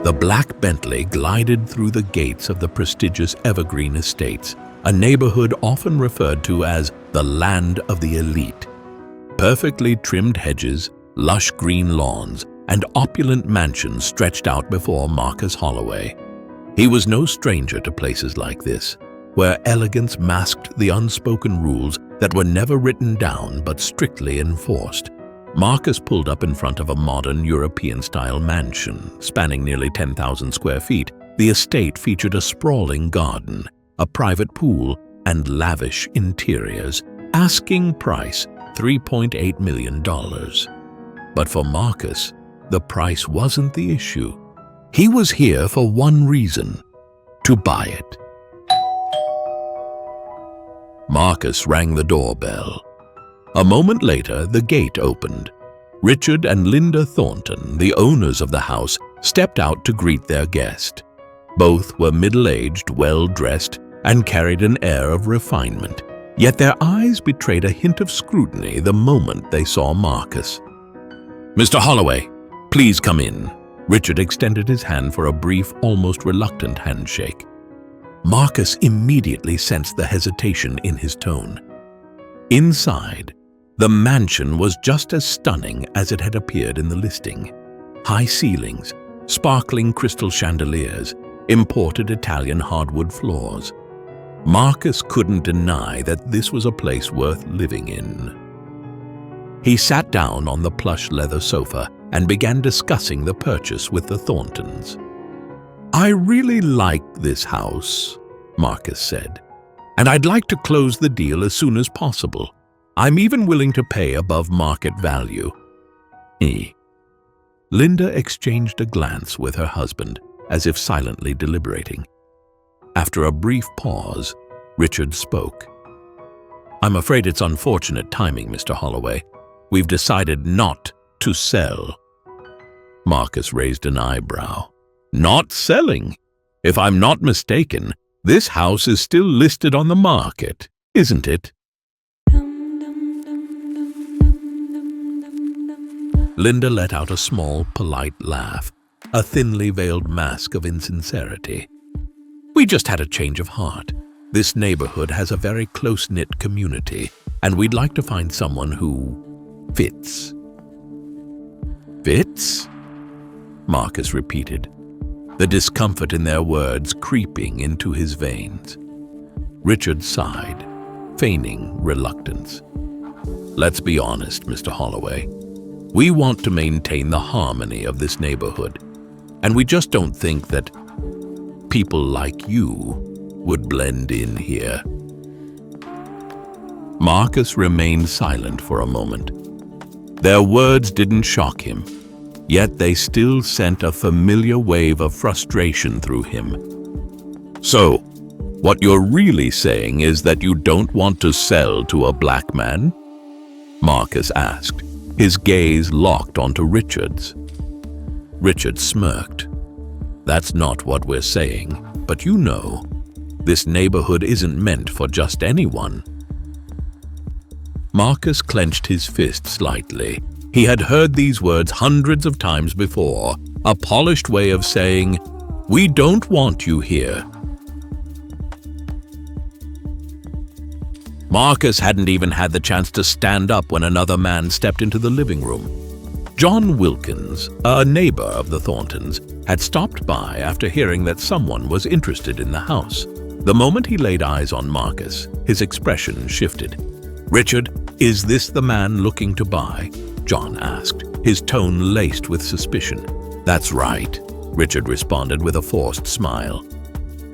The black Bentley glided through the gates of the prestigious Evergreen Estates, a neighborhood often referred to as the land of the elite. Perfectly trimmed hedges, lush green lawns, and opulent mansions stretched out before Marcus Holloway. He was no stranger to places like this, where elegance masked the unspoken rules that were never written down but strictly enforced. Marcus pulled up in front of a modern European-style mansion spanning nearly 10,000 square feet. The estate featured a sprawling garden, a private pool, and lavish interiors. Asking price $3.8 million. But for Marcus, the price wasn't the issue. He was here for one reason: to buy it. Marcus rang the doorbell. A moment later, the gate opened. Richard and Linda Thornton, the owners of the house, stepped out to greet their guest. Both were middle-aged, well-dressed, and carried an air of refinement. Yet their eyes betrayed a hint of scrutiny the moment they saw Marcus. "Mr. Holloway, please come in." Richard extended his hand for a brief, almost reluctant handshake. Marcus immediately sensed the hesitation in his tone. Inside, the mansion was just as stunning as it had appeared in the listing. High ceilings, sparkling crystal chandeliers, imported Italian hardwood floors. Marcus couldn't deny that this was a place worth living in. He sat down on the plush leather sofa and began discussing the purchase with the Thorntons. "I really like this house," Marcus said, "and I'd like to close the deal as soon as possible. I'm even willing to pay above market value." Linda exchanged a glance with her husband, as if silently deliberating. After a brief pause, Richard spoke. "I'm afraid it's unfortunate timing, Mr. Holloway. We've decided not to sell." Marcus raised an eyebrow. "Not selling? If I'm not mistaken, this house is still listed on the market, isn't it?" Linda let out a small, polite laugh, a thinly veiled mask of insincerity. "We just had a change of heart. This neighborhood has a very close-knit community, and we'd like to find someone who fits." "Fits?" Marcus repeated, the discomfort in their words creeping into his veins. Richard sighed, feigning reluctance. "Let's be honest, Mr. Holloway. We want to maintain the harmony of this neighborhood, and we just don't think that people like you would blend in here." Marcus remained silent for a moment. Their words didn't shock him, yet they still sent a familiar wave of frustration through him. "So, what you're really saying is that you don't want to sell to a black man?" Marcus asked, his gaze locked onto Richard's. Richard smirked. "That's not what we're saying, but you know, this neighborhood isn't meant for just anyone." Marcus clenched his fist slightly. He had heard these words hundreds of times before, a polished way of saying, "We don't want you here." Marcus hadn't even had the chance to stand up when another man stepped into the living room. John Wilkins, a neighbor of the Thorntons, had stopped by after hearing that someone was interested in the house. The moment he laid eyes on Marcus, his expression shifted. "Richard, is this the man looking to buy?" John asked, his tone laced with suspicion. "That's right," Richard responded with a forced smile.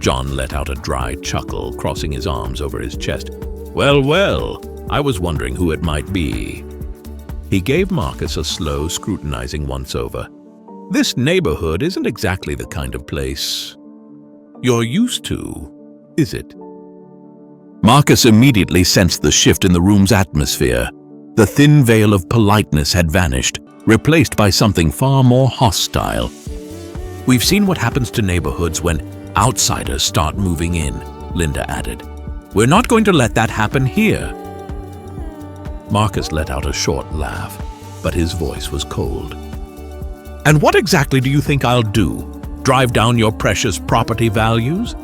John let out a dry chuckle, crossing his arms over his chest. Well, I was wondering who it might be." He gave Marcus a slow, scrutinizing once-over. "This neighborhood isn't exactly the kind of place you're used to, is it?" Marcus immediately sensed the shift in the room's atmosphere. The thin veil of politeness had vanished, replaced by something far more hostile. "We've seen what happens to neighborhoods when outsiders start moving in," Linda added. "We're not going to let that happen here." Marcus let out a short laugh, but his voice was cold. "And what exactly do you think I'll do?" drive down your precious property values?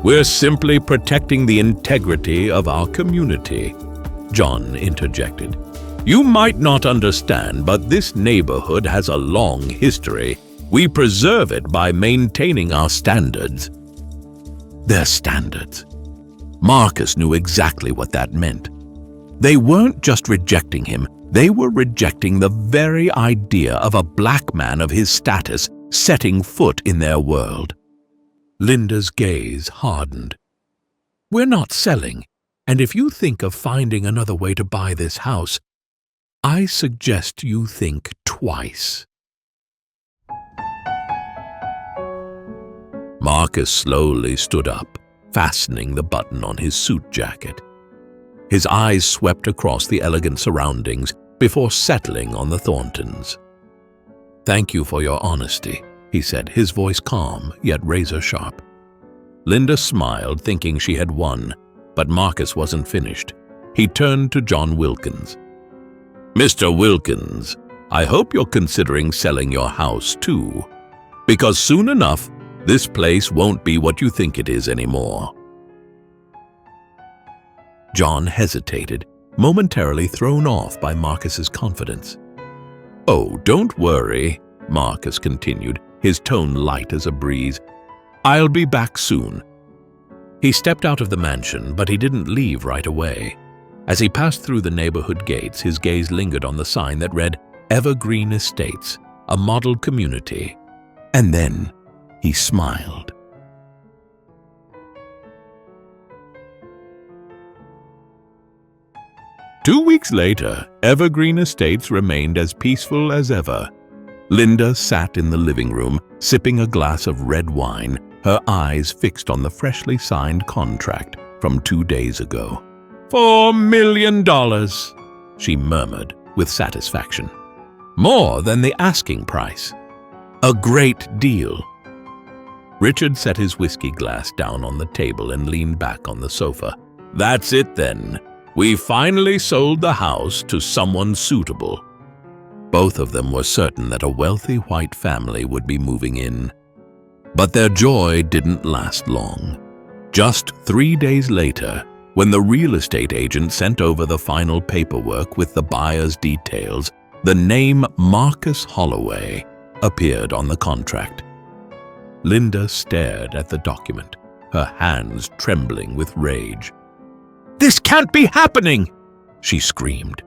We're simply protecting the integrity of our community, John interjected. You might not understand, but this neighborhood has a long history. We preserve it by maintaining our standards. Their standards. Marcus knew exactly what that meant. They weren't just rejecting him, they were rejecting the very idea of a black man of his status setting foot in their world. Linda's gaze hardened. We're not selling, and if you think of finding another way to buy this house, I suggest you think twice. Marcus slowly stood up, fastening the button on his suit jacket. His eyes swept across the elegant surroundings before settling on the Thorntons. Thank you for your honesty, he said, his voice calm yet razor-sharp. Linda smiled, thinking she had won, but Marcus wasn't finished. He turned to John Wilkins. Mr. Wilkins, I hope you're considering selling your house too, because soon enough, this place won't be what you think it is anymore. John hesitated, momentarily thrown off by Marcus's confidence. Oh, don't worry, Marcus continued, his tone light as a breeze. I'll be back soon. He stepped out of the mansion, but he didn't leave right away. As he passed through the neighborhood gates, his gaze lingered on the sign that read, Evergreen Estates, a model community. And then he smiled. Two weeks later, Evergreen Estates remained as peaceful as ever. Linda sat in the living room, sipping a glass of red wine, her eyes fixed on the freshly signed contract from 2 days ago. $4 million, she murmured with satisfaction. More than the asking price. A great deal. Richard set his whiskey glass down on the table and leaned back on the sofa. That's it then. We finally sold the house to someone suitable. Both of them were certain that a wealthy white family would be moving in. But their joy didn't last long. Just 3 days later, when the real estate agent sent over the final paperwork with the buyer's details, the name Marcus Holloway appeared on the contract. Linda stared at the document, her hands trembling with rage. This can't be happening, she screamed.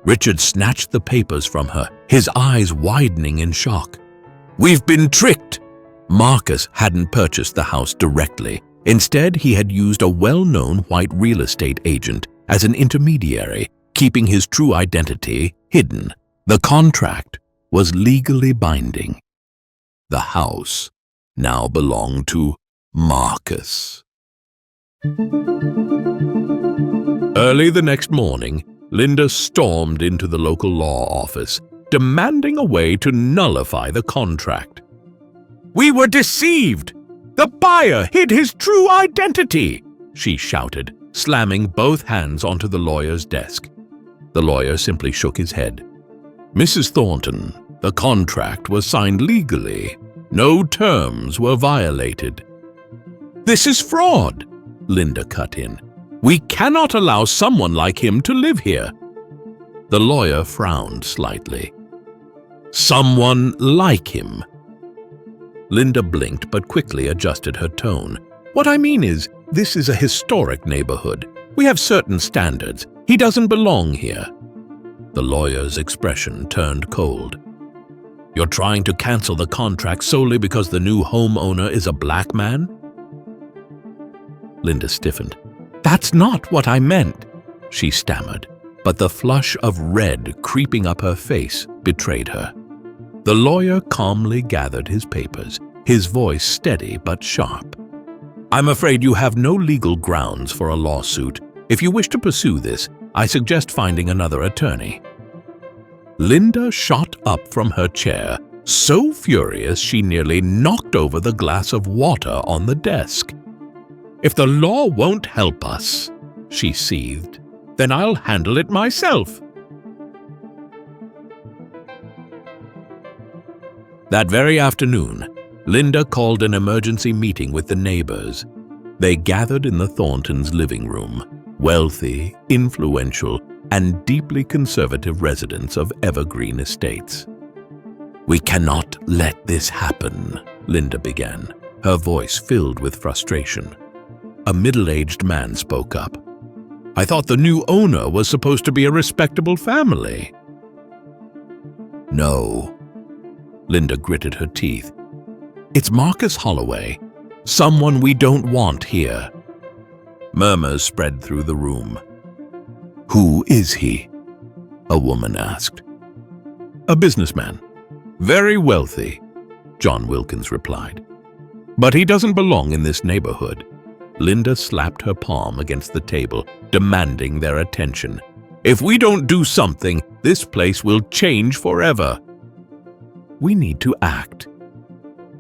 Richard snatched the papers from her, his eyes widening in shock. We've been tricked. Marcus hadn't purchased the house directly. Instead, he had used a well-known white real estate agent as an intermediary, keeping his true identity hidden. The contract was legally binding. The house now belonged to Marcus. Early the next morning, Linda stormed into the local law office, demanding a way to nullify the contract. We were deceived! The buyer hid his true identity, she shouted, slamming both hands onto the lawyer's desk. The lawyer simply shook his head. Mrs. Thornton, the contract was signed legally. No terms were violated. This is fraud, Linda cut in. We cannot allow someone like him to live here. The lawyer frowned slightly. Someone like him. Linda blinked but quickly adjusted her tone. What I mean is, this is a historic neighborhood. We have certain standards. He doesn't belong here. The lawyer's expression turned cold. You're trying to cancel the contract solely because the new homeowner is a black man? Linda stiffened. That's not what I meant, she stammered, but the flush of red creeping up her face betrayed her. The lawyer calmly gathered his papers, his voice steady but sharp. I'm afraid you have no legal grounds for a lawsuit. If you wish to pursue this, I suggest finding another attorney. Linda shot up from her chair, so furious she nearly knocked over the glass of water on the desk. If the law won't help us, she seethed, then I'll handle it myself. That very afternoon, Linda called an emergency meeting with the neighbors. They gathered in the Thorntons' living room, wealthy, influential, and deeply conservative residents of Evergreen Estates. "We cannot let this happen," Linda began, her voice filled with frustration. A middle-aged man spoke up. "I thought the new owner was supposed to be a respectable family." "No." Linda gritted her teeth. "It's Marcus Holloway, someone we don't want here." Murmurs spread through the room. "Who is he?" a woman asked. "A businessman. Very wealthy," John Wilkins replied. "But he doesn't belong in this neighborhood." Linda slapped her palm against the table, demanding their attention. "If we don't do something, this place will change forever." "We need to act."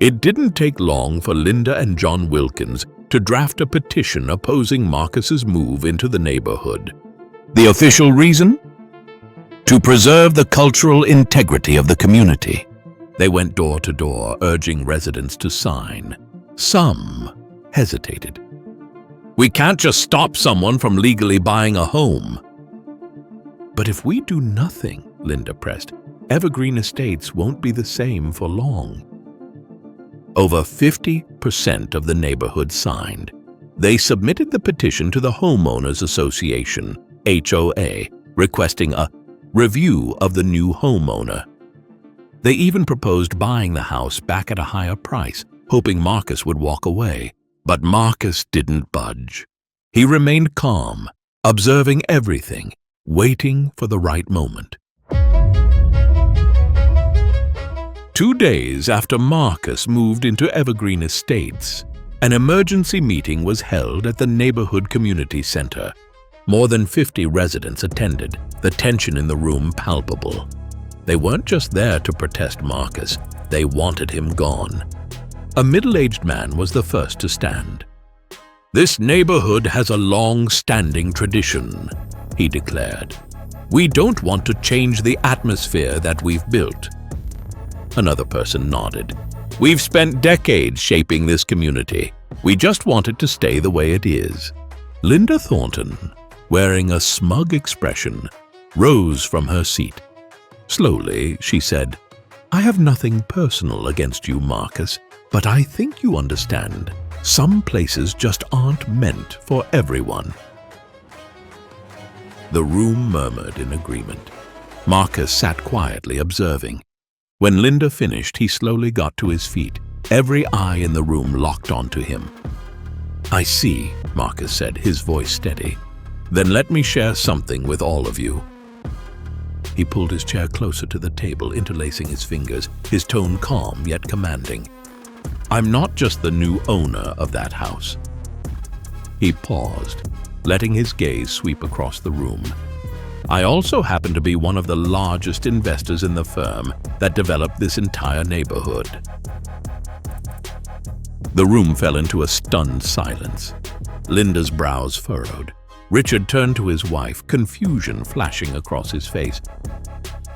It didn't take long for Linda and John Wilkins to draft a petition opposing Marcus's move into the neighborhood. The official reason? To preserve the cultural integrity of the community. They went door to door, urging residents to sign. Some hesitated. "We can't just stop someone from legally buying a home." "But if we do nothing," Linda pressed, "Evergreen Estates won't be the same for long." Over 50% of the neighborhood signed. They submitted the petition to the Homeowners Association, HOA, requesting a review of the new homeowner. They even proposed buying the house back at a higher price, hoping Marcus would walk away. But Marcus didn't budge. He remained calm, observing everything, waiting for the right moment. 2 days after Marcus moved into Evergreen Estates, an emergency meeting was held at the neighborhood community center. More than 50 residents attended, the tension in the room palpable. They weren't just there to protest Marcus, they wanted him gone. A middle-aged man was the first to stand. "This neighborhood has a long-standing tradition," he declared. "We don't want to change the atmosphere that we've built." Another person nodded. "We've spent decades shaping this community. We just want it to stay the way it is." Linda Thornton, wearing a smug expression, rose from her seat. Slowly, she said, "I have nothing personal against you, Marcus, but I think you understand. Some places just aren't meant for everyone." The room murmured in agreement. Marcus sat quietly observing. When Linda finished, he slowly got to his feet, every eye in the room locked onto him. "I see," Marcus said, his voice steady. "Then let me share something with all of you." He pulled his chair closer to the table, interlacing his fingers, his tone calm yet commanding. "I'm not just the new owner of that house." He paused, letting his gaze sweep across the room. "I also happen to be one of the largest investors in the firm that developed this entire neighborhood." The room fell into a stunned silence. Linda's brows furrowed. Richard turned to his wife, confusion flashing across his face.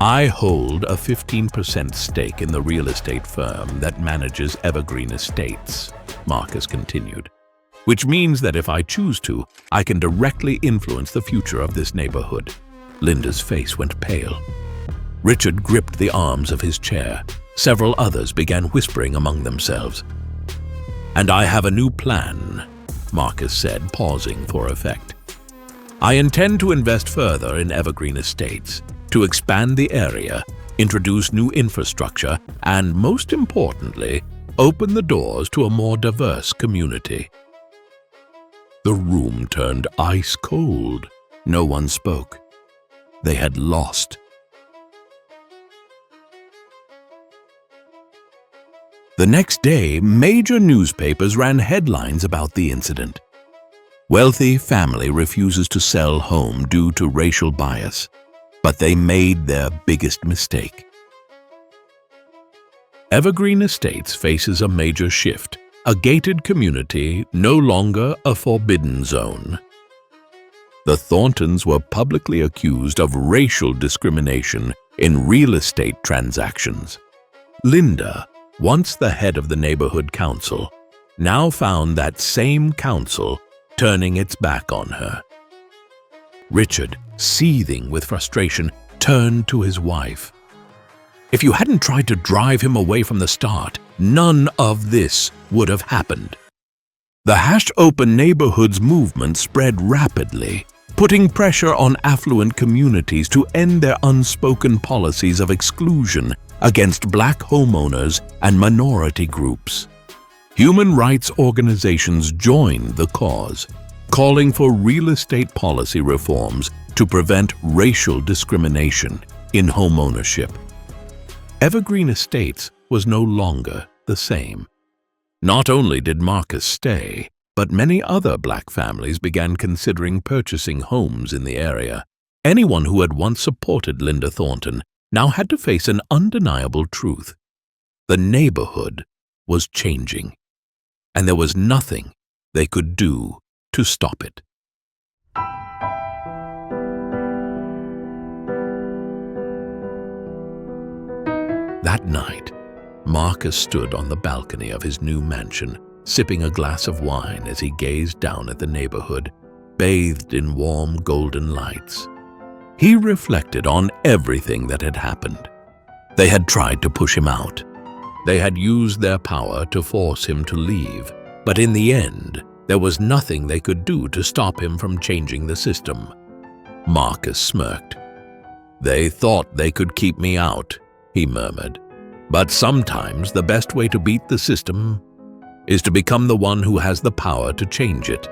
"I hold a 15% stake in the real estate firm that manages Evergreen Estates," Marcus continued, "which means that if I choose to, I can directly influence the future of this neighborhood." Linda's face went pale. Richard gripped the arms of his chair. Several others began whispering among themselves. "And I have a new plan," Marcus said, pausing for effect. "I intend to invest further in Evergreen Estates, to expand the area, introduce new infrastructure, and most importantly, open the doors to a more diverse community." The room turned ice cold. No one spoke. They had lost. The next day, major newspapers ran headlines about the incident. "Wealthy family refuses to sell home due to racial bias, but they made their biggest mistake." Evergreen Estates faces a major shift, a gated community, no longer a forbidden zone. The Thorntons were publicly accused of racial discrimination in real estate transactions. Linda, once the head of the neighborhood council, now found that same council turning its back on her. Richard, seething with frustration, turned to his wife. If you hadn't tried to drive him away from the start, none of this would have happened. The #Open Neighborhoods movement spread rapidly, putting pressure on affluent communities to end their unspoken policies of exclusion against black homeowners and minority groups. Human rights organizations joined the cause, calling for real estate policy reforms to prevent racial discrimination in homeownership. Evergreen Estates was no longer the same. Not only did Marcus stay, but many other black families began considering purchasing homes in the area. Anyone who had once supported Linda Thornton now had to face an undeniable truth. The neighborhood was changing, and there was nothing they could do to stop it. That night, Marcus stood on the balcony of his new mansion, sipping a glass of wine as he gazed down at the neighborhood, bathed in warm golden lights. He reflected on everything that had happened. They had tried to push him out. They had used their power to force him to leave, but in the end, there was nothing they could do to stop him from changing the system. Marcus smirked. "They thought they could keep me out," he murmured. "But sometimes the best way to beat the system is to become the one who has the power to change it."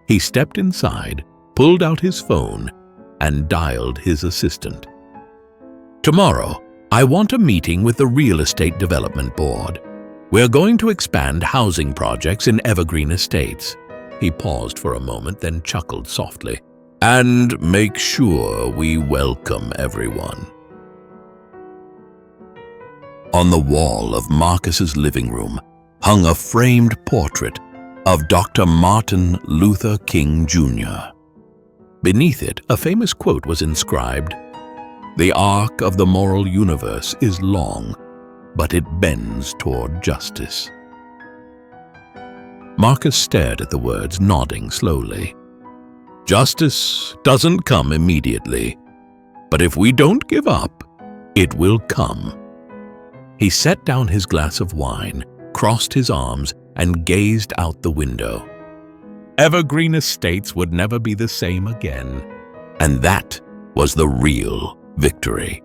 He stepped inside, pulled out his phone, and dialed his assistant. "Tomorrow, I want a meeting with the Real Estate Development Board. We're going to expand housing projects in Evergreen Estates." He paused for a moment, then chuckled softly. "And make sure we welcome everyone." On the wall of Marcus's living room hung a framed portrait of Dr. Martin Luther King Jr. Beneath it, a famous quote was inscribed, "The arc of the moral universe is long, but it bends toward justice." Marcus stared at the words, nodding slowly. Justice doesn't come immediately, but if we don't give up, it will come. He set down his glass of wine, crossed his arms, and gazed out the window. Evergreen Estates would never be the same again, and that was the real victory.